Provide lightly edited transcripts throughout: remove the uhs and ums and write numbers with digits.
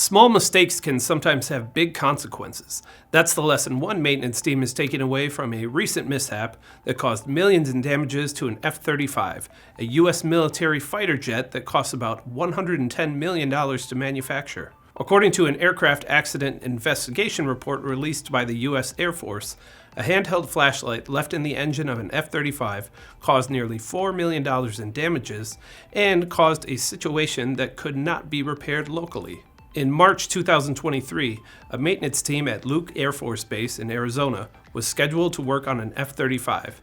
Small mistakes can sometimes have big consequences. That's the lesson one maintenance team is taking away from a recent mishap that caused millions in damages to an F-35, a U.S. military fighter jet that costs about $110 million to manufacture. According to an aircraft accident investigation report released by the U.S. Air Force, a handheld flashlight left in the engine of an F-35 caused nearly $4 million in damages and caused a situation that could not be repaired locally. In March 2023, a maintenance team at Luke Air Force Base in Arizona was scheduled to work on an F-35.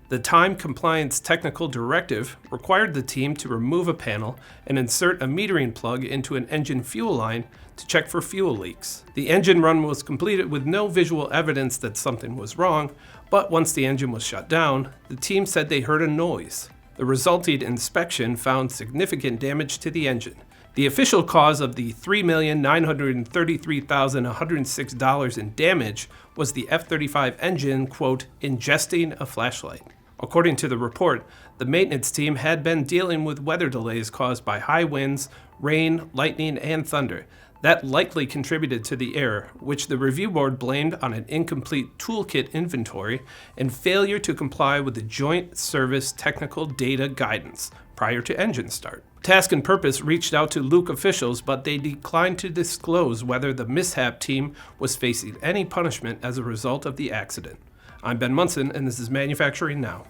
The Time Compliance Technical Directive required the team to remove a panel and insert a metering plug into an engine fuel line to check for fuel leaks. The engine run was completed with no visual evidence that something was wrong, but once the engine was shut down, the team said they heard a noise. The resulting inspection found significant damage to the engine. The official cause of the $3,933,106 in damage was the F-35 engine, quote, ingesting a flashlight. According to the report, the maintenance team had been dealing with weather delays caused by high winds, rain, lightning, and thunder. That likely contributed to the error, which the review board blamed on an incomplete toolkit inventory and failure to comply with the Joint Service Technical Data Guidance prior to engine start. Task and Purpose reached out to Luke officials, but they declined to disclose whether the mishap team was facing any punishment as a result of the accident. I'm Ben Munson, and this is Manufacturing Now.